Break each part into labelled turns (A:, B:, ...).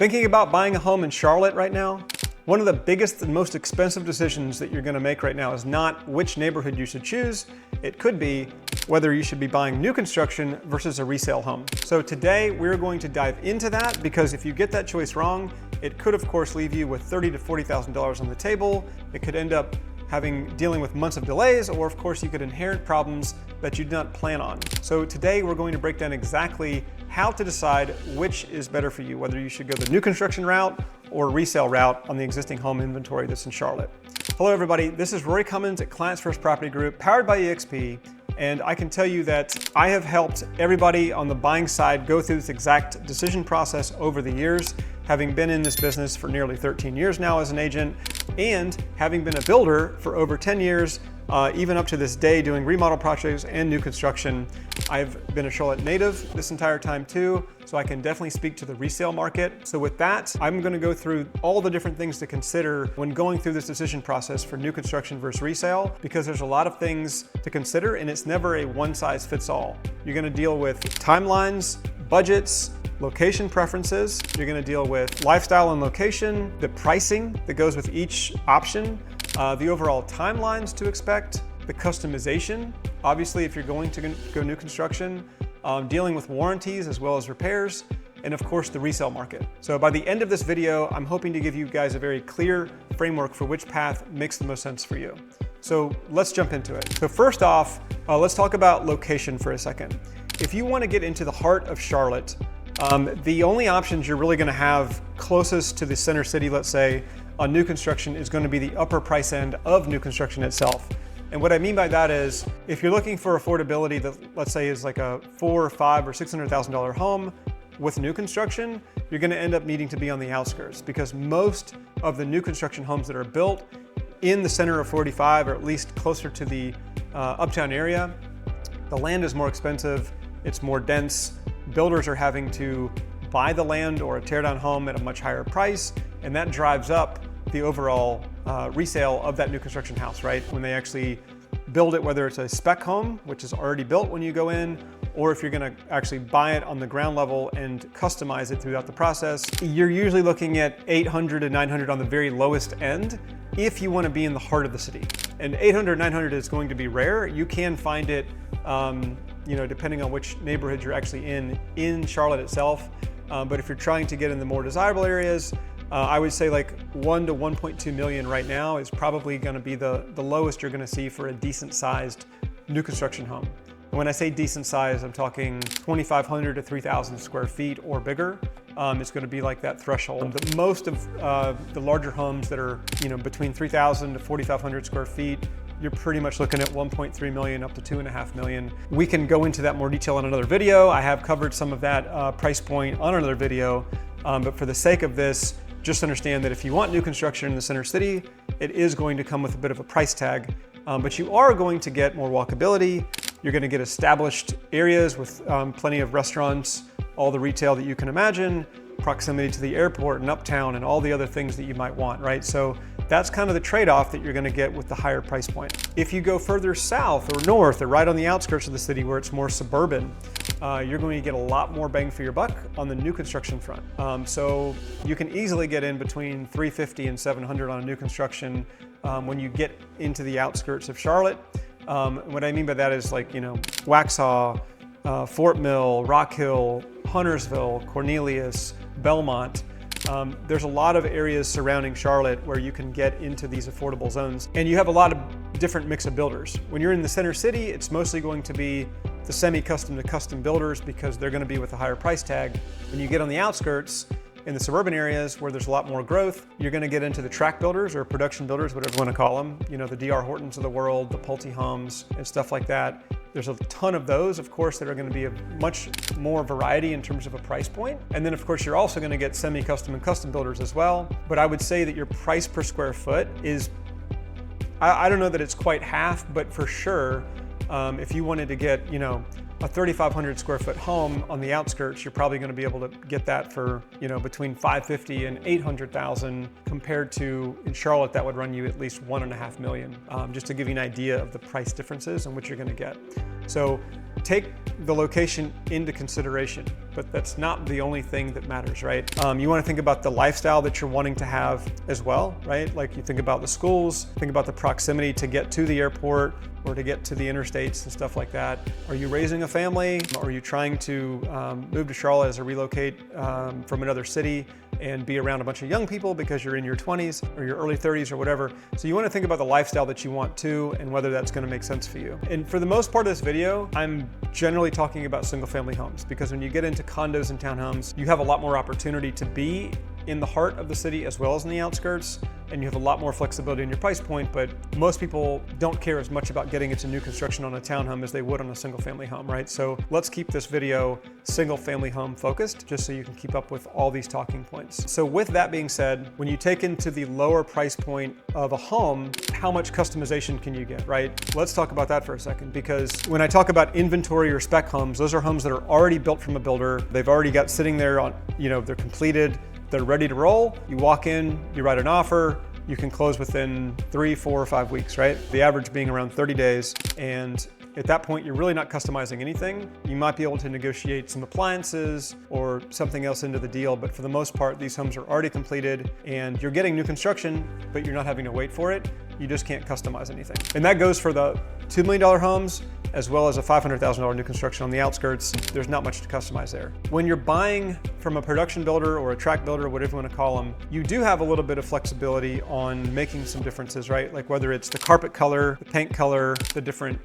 A: Thinking about buying a home in Charlotte right now? One of the biggest and most expensive decisions that you're going to make right now is not which neighborhood you should choose. It could be whether you should be buying new construction versus a resale home. So today we're going to dive into that, because if you get that choice wrong, it could of course leave you with $30,000 to $40,000 on the table. It could end up dealing with months of delays, or of course you could inherit problems that you did not plan on. So today we're going to break down exactly how to decide which is better for you, whether you should go the new construction route or resale route on the existing home inventory that's in Charlotte. Hello everybody, this is Rory Cummins at Clients First Property Group, powered by eXp. And I can tell you that I have helped everybody on the buying side go through this exact decision process over the years, having been in this business for nearly 13 years now as an agent, and having been a builder for over 10 years, even up to this day, doing remodel projects and new construction. I've been a Charlotte native this entire time too, so I can definitely speak to the resale market. So with that, I'm gonna go through all the different things to consider when going through this decision process for new construction versus resale, because there's a lot of things to consider and it's never a one size fits all. You're gonna deal with timelines, budgets, location preferences. You're gonna deal with lifestyle and location, the pricing that goes with each option, the overall timelines to expect, the customization. Obviously, if you're going to go new construction, dealing with warranties as well as repairs, and of course the resale market. So by the end of this video, I'm hoping to give you guys a very clear framework for which path makes the most sense for you. So let's jump into it. So first off, let's talk about location for a second. If you want to get into the heart of Charlotte, the only options you're really going to have closest to the center city, let's say, on new construction is going to be the upper price end of new construction itself. And what I mean by that is, if you're looking for affordability that, let's say, is like a $400,000 or $500,000 or $600,000 home with new construction, you're going to end up needing to be on the outskirts, because most of the new construction homes that are built in the center of 45, or at least closer to the Uptown area, the land is more expensive, it's more dense. Builders are having to buy the land or a teardown home at a much higher price, and that drives up the overall resale of that new construction house, right? When they actually build it, whether it's a spec home, which is already built when you go in, or if you're gonna actually buy it on the ground level and customize it throughout the process, you're usually looking at 800 to 900 on the very lowest end if you wanna be in the heart of the city. And 800, 900 is going to be rare. You can find it, depending on which neighborhood you're actually in Charlotte itself. But if you're trying to get in the more desirable areas, I would say like 1 to 1.2 million right now is probably going to be the lowest you're going to see for a decent sized new construction home. And when I say decent size, I'm talking 2,500 to 3,000 square feet or bigger. It's going to be like that threshold. But most of the larger homes that are between 3,000 to 4,500 square feet, you're pretty much looking at 1.3 million up to 2.5 million. We can go into that more detail in another video. I have covered some of that price point on another video, but for the sake of this, just understand that if you want new construction in the center city, it is going to come with a bit of a price tag, but you are going to get more walkability. You're going to get established areas with plenty of restaurants, all the retail that you can imagine, proximity to the airport and Uptown and all the other things that you might want, right? So that's kind of the trade-off that you're going to get with the higher price point. If you go further south or north or right on the outskirts of the city where it's more suburban, you're going to get a lot more bang for your buck on the new construction front. So you can easily get in between 350 and 700 on a new construction when you get into the outskirts of Charlotte. What I mean by that is like, Waxhaw, Fort Mill, Rock Hill, Huntersville, Cornelius, Belmont. There's a lot of areas surrounding Charlotte where you can get into these affordable zones, and you have a lot of different mix of builders. When you're in the center city, it's mostly going to be the semi-custom to custom builders, because they're going to be with a higher price tag. When you get on the outskirts, in the suburban areas where there's a lot more growth, you're going to get into the tract builders or production builders, whatever you want to call them. The D.R. Hortons of the world, the Pulte Homes, and stuff like that. There's a ton of those, of course, that are going to be a much more variety in terms of a price point. And then, of course, you're also going to get semi-custom and custom builders as well. But I would say that your price per square foot is, I don't know that it's quite half, but for sure, if you wanted to get, a 3,500 square foot home on the outskirts, you're probably going to be able to get that for, between 550 and 800,000, compared to in Charlotte, that would run you at least 1.5 million, just to give you an idea of the price differences and what you're going to get. So take the location into consideration. but that's not the only thing that matters, right? You want to think about the lifestyle that you're wanting to have as well, right? Like you think about the schools, think about the proximity to get to the airport or to get to the interstates and stuff like that. Are you raising a family? Are you trying to move to Charlotte as a relocate from another city and be around a bunch of young people because you're in your 20s or your early 30s or whatever? So you want to think about the lifestyle that you want too and whether that's going to make sense for you. And for the most part of this video, I'm generally talking about single family homes, because when you get into condos and townhomes, you have a lot more opportunity to be in the heart of the city as well as in the outskirts, and you have a lot more flexibility in your price point, but most people don't care as much about getting into new construction on a townhome as they would on a single family home, right? So let's keep this video single family home focused, just so you can keep up with all these talking points. So with that being said, when you take into the lower price point of a home, how much customization can you get, right? Let's talk about that for a second, because when I talk about inventory or spec homes, those are homes that are already built from a builder. They've already got sitting there on, they're completed, they're ready to roll. You walk in, you write an offer, you can close within 3, 4, or 5 weeks, right? The average being around 30 days. And at that point, you're really not customizing anything. You might be able to negotiate some appliances or something else into the deal, but for the most part, these homes are already completed and you're getting new construction, but you're not having to wait for it. You just can't customize anything. And that goes for the $2 million homes, as well as a $500,000 new construction on the outskirts. There's not much to customize there. When you're buying from a production builder or a tract builder, whatever you want to call them, you do have a little bit of flexibility on making some differences, right? Like whether it's the carpet color, the paint color, the different,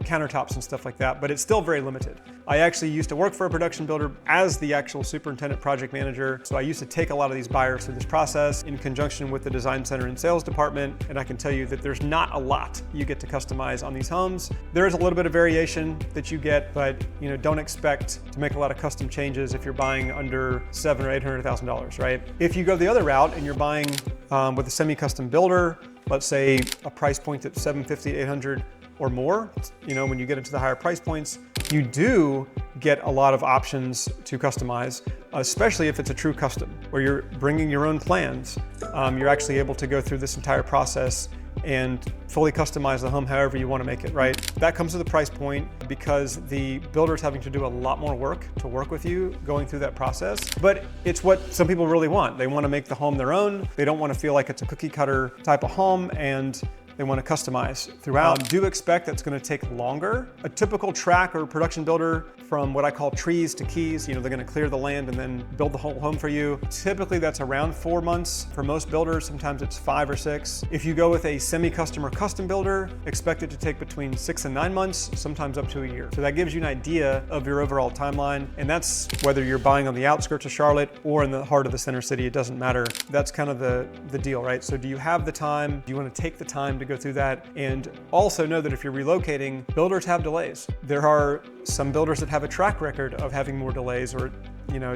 A: countertops and stuff like that, but it's still very limited. I actually used to work for a production builder as the actual superintendent project manager. So I used to take a lot of these buyers through this process in conjunction with the design center and sales department. And I can tell you that there's not a lot you get to customize on these homes. There is a little bit of variation that you get, but don't expect to make a lot of custom changes if you're buying under $700,000 or $800,000, right? If you go the other route and you're buying with a semi-custom builder, let's say a price point at $750,000, $800,000 or more, when you get into the higher price points, you do get a lot of options to customize, especially if it's a true custom, where you're bringing your own plans. You're actually able to go through this entire process and fully customize the home however you want to make it, right? That comes with a price point because the builder's having to do a lot more work to work with you going through that process. But it's what some people really want. They want to make the home their own. They don't want to feel like it's a cookie cutter type of home, and they want to customize throughout. Do expect that's going to take longer. A typical track or production builder, from what I call trees to keys, they're going to clear the land and then build the whole home for you. Typically that's around 4 months for most builders. Sometimes it's 5 or 6. If you go with a semi-custom or custom builder, expect it to take between 6 and 9 months, sometimes up to a year. So that gives you an idea of your overall timeline. And that's whether you're buying on the outskirts of Charlotte or in the heart of the center city, it doesn't matter. That's kind of the deal, right? So do you have the time? Do you want to take the time to go through that? And also know that if you're relocating, builders have delays. There are some builders that have a track record of having more delays, or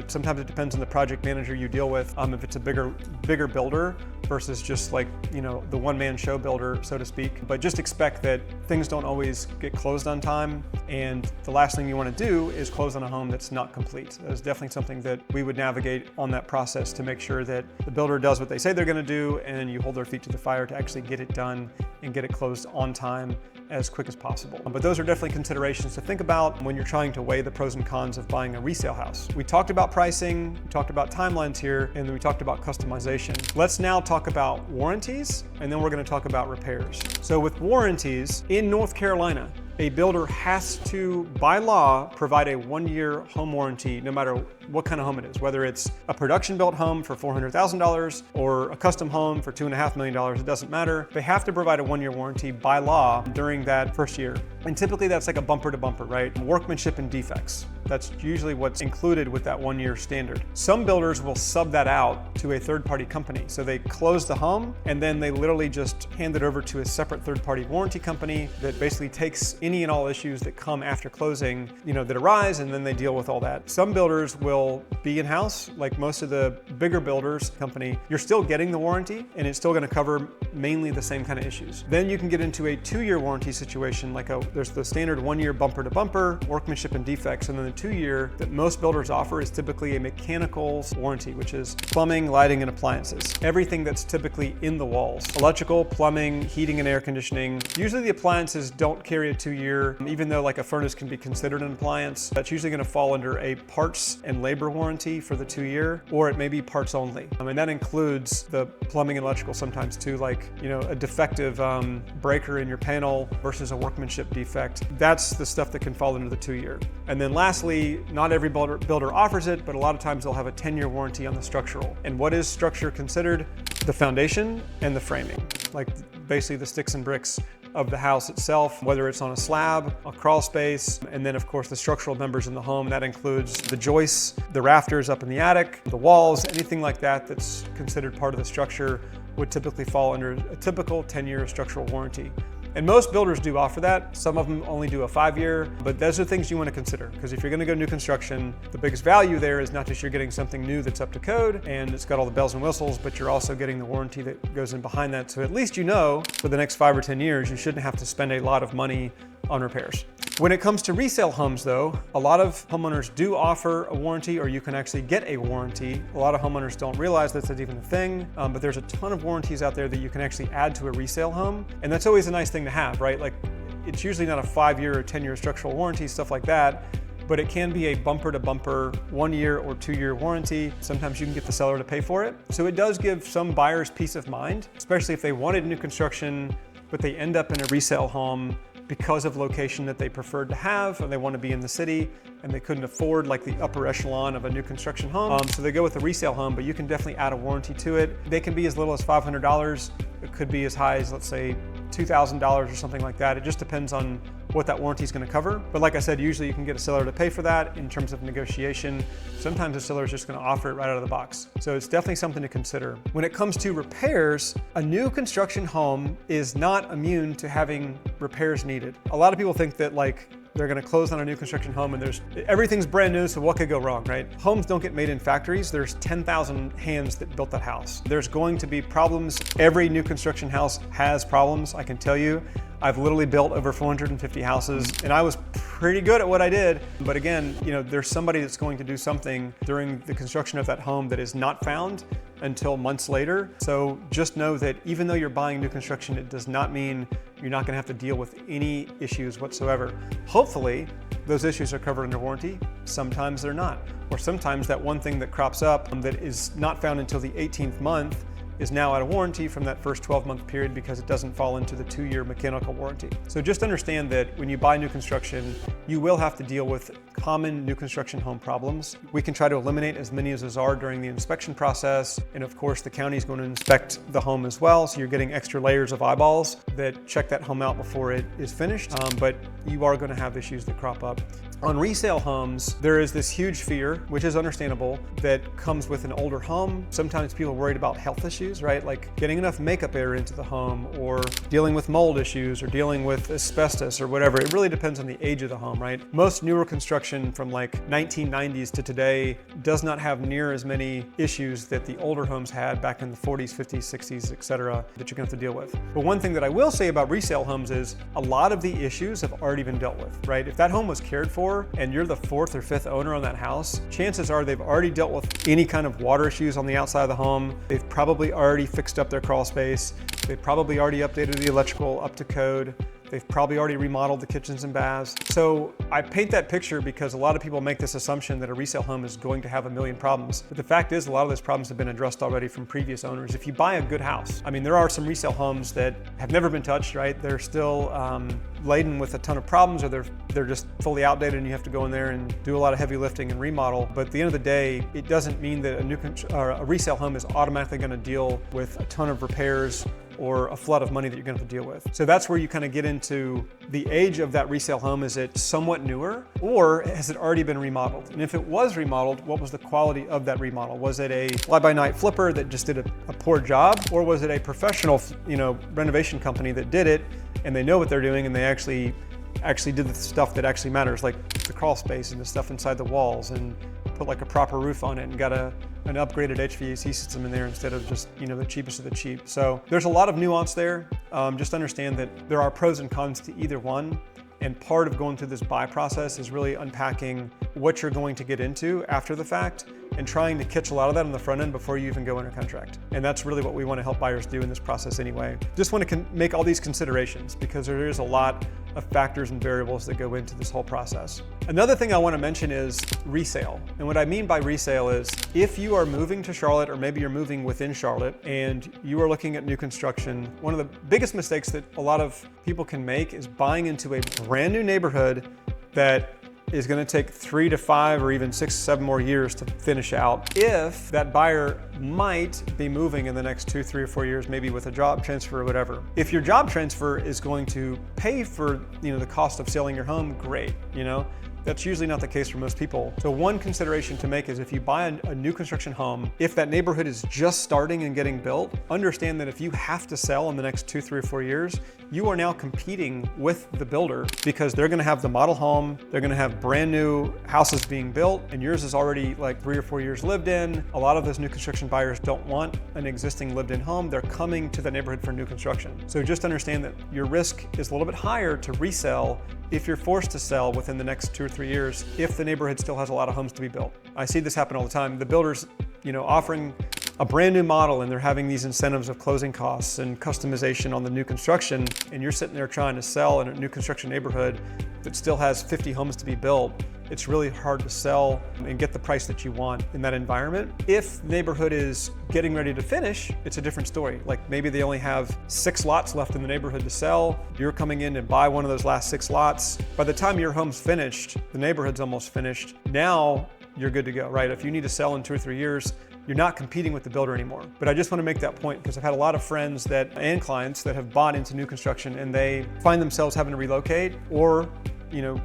A: sometimes it depends on the project manager you deal with. If it's a bigger builder versus just like, the one-man show builder, so to speak. But just expect that things don't always get closed on time. And the last thing you want to do is close on a home that's not complete. That is definitely something that we would navigate on that process to make sure that the builder does what they say they're going to do, and you hold their feet to the fire to actually get it done and get it closed on time as quick as possible. But those are definitely considerations to think about when you're trying to weigh the pros and cons of buying a resale house. We talked about pricing, we talked about timelines here, and then we talked about customization. Let's now talk about warranties, and then we're going to talk about repairs. So with warranties, in North Carolina, a builder has to, by law, provide a 1-year home warranty no matter what kind of home it is, whether it's a production built home for $400,000 or a custom home for $2.5 million, it doesn't matter. They have to provide a 1-year warranty by law during that first year. And typically that's like a bumper to bumper, right? Workmanship and defects. That's usually what's included with that 1-year standard. Some builders will sub that out to a third-party company. So they close the home and then they literally just hand it over to a separate third-party warranty company that basically takes any and all issues that come after closing, that arise, and then they deal with all that. Some builders will will be in-house. Like most of the bigger builders company, you're still getting the warranty and it's still gonna cover mainly the same kind of issues. Then you can get into a 2-year warranty situation, like there's the standard 1-year bumper to bumper, workmanship and defects, and then the 2-year that most builders offer is typically a mechanicals warranty, which is plumbing, lighting, and appliances. Everything that's typically in the walls. Electrical, plumbing, heating and air conditioning. Usually the appliances don't carry a 2-year, even though like a furnace can be considered an appliance. That's usually gonna fall under a parts and labor warranty for the 2-year, or it may be parts only. And that includes the plumbing and electrical sometimes too, like, you know, a defective breaker in your panel versus a workmanship defect. That's the stuff that can fall under the 2-year. And then lastly, not every builder offers it, but a lot of times they'll have a 10-year warranty on the structural. And what is structure considered? The foundation and the framing, like basically the sticks and bricks of the house itself, whether it's on a slab, a crawl space, and then of course the structural members in the home. That includes the joists, the rafters up in the attic, the walls, anything like that that's considered part of the structure would typically fall under a typical 10-year structural warranty. And most builders do offer that. Some of them only do a 5-year, but those are things you want to consider, because if you're going to go new construction, the biggest value there is not just you're getting something new that's up to code and it's got all the bells and whistles, but you're also getting the warranty that goes in behind that. So at least you know for the next 5 or 10 years, you shouldn't have to spend a lot of money on repairs. When it comes to resale homes though, a lot of homeowners do offer a warranty, or you can actually get a warranty. A lot of homeowners don't realize that's even a thing, but there's a ton of warranties out there that you can actually add to a resale home. And that's always a nice thing to have, right? Like it's usually not a 5-year or 10-year structural warranty, stuff like that, but it can be a bumper to bumper 1-year or 2-year warranty. Sometimes you can get the seller to pay for it. So it does give some buyers peace of mind, especially if they wanted new construction, but they end up in a resale home because of location that they preferred to have, or they want to be in the city and they couldn't afford like the upper echelon of a new construction home. So they go with a resale home, but you can definitely add a warranty to it. They can be as little as $500. It could be as high as, let's say, $2,000 or something like that. It just depends on what that warranty is going to cover. But like I said, usually you can get a seller to pay for that in terms of negotiation. Sometimes the seller is just going to offer it right out of the box. So it's definitely something to consider. When it comes to repairs, a new construction home is not immune to having repairs needed. A lot of people think that like they're going to close on a new construction home and everything's brand new, so what could go wrong, right? Homes don't get made in factories. There's 10,000 hands that built that house. There's going to be problems. Every new construction house has problems, I can tell you. I've literally built over 450 houses and I was pretty good at what I did. But again, you know, there's somebody that's going to do something during the construction of that home that is not found until months later. So just know that even though you're buying new construction, it does not mean you're not going to have to deal with any issues whatsoever. Hopefully, those issues are covered under warranty. Sometimes they're not. Or sometimes that one thing that crops up that is not found until the 18th month is now out of warranty from that first 12-month period because it doesn't fall into the 2-year mechanical warranty. So just understand that when you buy new construction, you will have to deal with common new construction home problems. We can try to eliminate as many as there are during the inspection process. And of course, the county is going to inspect the home as well. So you're getting extra layers of eyeballs that check that home out before it is finished. But you are going to have issues that crop up. On resale homes, there is this huge fear, which is understandable, that comes with an older home. Sometimes people are worried about health issues, right? Like getting enough makeup air into the home, or dealing with mold issues, or dealing with asbestos or whatever. It really depends on the age of the home, right? Most newer construction from like 1990s to today does not have near as many issues that the older homes had back in the 40s, 50s, 60s, etc., that you're gonna have to deal with. But one thing that I will say about resale homes is a lot of the issues have already been dealt with, right? If that home was cared for and you're the 4th or 5th owner on that house, chances are they've already dealt with any kind of water issues on the outside of the home. They've probably already fixed up their crawl space. They've probably already updated the electrical up to code. They've probably already remodeled the kitchens and baths. So I paint that picture because a lot of people make this assumption that a resale home is going to have a million problems. But the fact is, a lot of those problems have been addressed already from previous owners. If you buy a good house, I mean, there are some resale homes that have never been touched, right? They're still laden with a ton of problems, or they're just fully outdated and you have to go in there and do a lot of heavy lifting and remodel. But at the end of the day, it doesn't mean that a resale home is automatically going to deal with a ton of repairs or a flood of money that you're going to have to deal with. So that's where you kind of get into the age of that resale home. Is it somewhat newer, or has it already been remodeled? And if it was remodeled, what was the quality of that remodel? Was it a fly-by-night flipper that just did a poor job, or was it a professional, renovation company that did it and they know what they're doing and they actually did the stuff that actually matters, like the crawl space and the stuff inside the walls and put like a proper roof on it and got an upgraded HVAC system in there instead of just, you know, the cheapest of the cheap. So there's a lot of nuance there. Just understand that there are pros and cons to either one. And part of going through this buy process is really unpacking what you're going to get into after the fact and trying to catch a lot of that on the front end before you even go under contract. And that's really what we want to help buyers do in this process anyway. Just want to make all these considerations because there is a lot of factors and variables that go into this whole process. Another thing I want to mention is resale. And what I mean by resale is if you are moving to Charlotte, or maybe you're moving within Charlotte and you are looking at new construction, one of the biggest mistakes that a lot of people can make is buying into a brand new neighborhood that is going to take 3 to 5 or even 6 to 7 more years to finish out if that buyer might be moving in the next 2, 3, or 4 years, maybe with a job transfer or whatever. If your job transfer is going to pay for, you know, the cost of selling your home, great, you know. That's usually not the case for most people. So one consideration to make is if you buy a new construction home, if that neighborhood is just starting and getting built, understand that if you have to sell in the next 2, 3, or 4 years, you are now competing with the builder because they're gonna have the model home, they're gonna have brand new houses being built, and yours is already like 3 or 4 years lived in. A lot of those new construction buyers don't want an existing lived in home. They're coming to the neighborhood for new construction. So just understand that your risk is a little bit higher to resell if you're forced to sell within the next 2 or 3 years, if the neighborhood still has a lot of homes to be built. I see this happen all the time. The builders, you know, offering a brand new model and they're having these incentives of closing costs and customization on the new construction, and you're sitting there trying to sell in a new construction neighborhood that still has 50 homes to be built. It's really hard to sell and get the price that you want in that environment. If the neighborhood is getting ready to finish, it's a different story. Like maybe they only have 6 lots left in the neighborhood to sell. You're coming in to buy one of those last 6 lots. By the time your home's finished, the neighborhood's almost finished. Now you're good to go, right? If you need to sell in 2 or 3 years, you're not competing with the builder anymore. But I just want to make that point because I've had a lot of friends and clients that have bought into new construction and they find themselves having to relocate or, you know,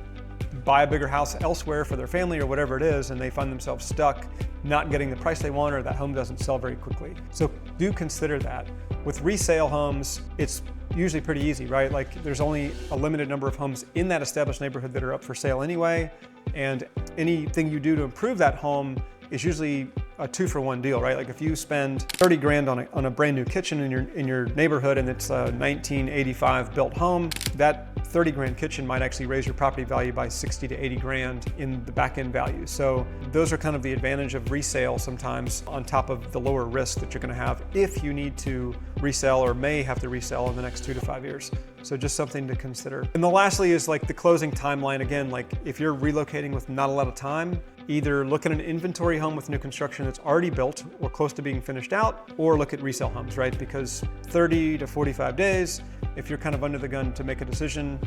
A: buy a bigger house elsewhere for their family or whatever it is, and they find themselves stuck not getting the price they want, or that home doesn't sell very quickly. So do consider that. With resale homes, it's usually pretty easy, right? Like there's only a limited number of homes in that established neighborhood that are up for sale anyway, and anything you do to improve that home is usually a 2-for-1 deal, right? Like if you spend 30 grand on a brand new kitchen in your neighborhood and it's a 1985 built home, that 30 grand kitchen might actually raise your property value by 60 to 80 grand in the back end value. So those are kind of the advantage of resale sometimes on top of the lower risk that you're gonna have if you need to resell or may have to resell in the next 2 to 5 years. So just something to consider. And the lastly is like the closing timeline. Again, like if you're relocating with not a lot of time, either look at an inventory home with new construction that's already built or close to being finished out, or look at resale homes, right? Because 30 to 45 days, if you're kind of under the gun to make a decision,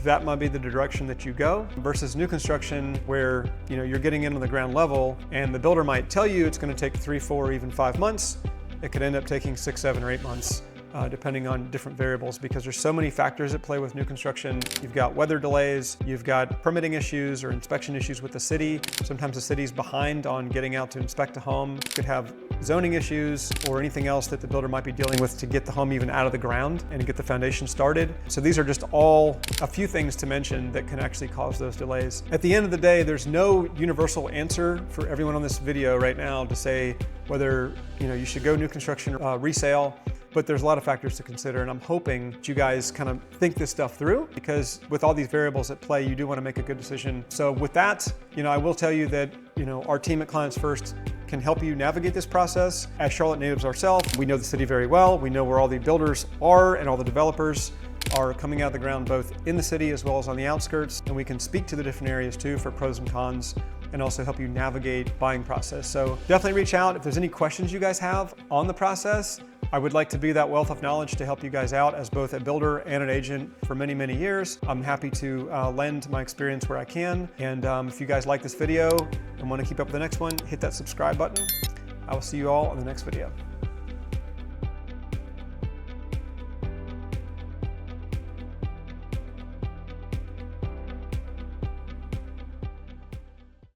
A: that might be the direction that you go versus new construction where, you know, you're getting in on the ground level and the builder might tell you it's going to take 3, 4, or even 5 months. It could end up taking 6, 7, or 8 months. Depending on different variables, because there's so many factors at play with new construction. You've got weather delays, you've got permitting issues or inspection issues with the city. Sometimes the city's behind on getting out to inspect a home. You could have zoning issues or anything else that the builder might be dealing with to get the home even out of the ground and get the foundation started. So these are just all a few things to mention that can actually cause those delays. At the end of the day, there's no universal answer for everyone on this video right now to say whether, you know, you should go new construction or resale. But there's a lot of factors to consider, and I'm hoping that you guys kind of think this stuff through, because with all these variables at play, you do want to make a good decision. So with that, you know, I will tell you that, you know, our team at Clients First can help you navigate this process. As Charlotte natives ourselves, we know the city very well. We know where all the builders are and all the developers are coming out of the ground, both in the city as well as on the outskirts. And we can speak to the different areas too for pros and cons, and also help you navigate buying process. So definitely reach out if there's any questions you guys have on the process. I would like to be that wealth of knowledge to help you guys out as both a builder and an agent for many, many years. I'm happy to lend my experience where I can. And if you guys like this video and want to keep up with the next one, hit that subscribe button. I will see you all in the next video.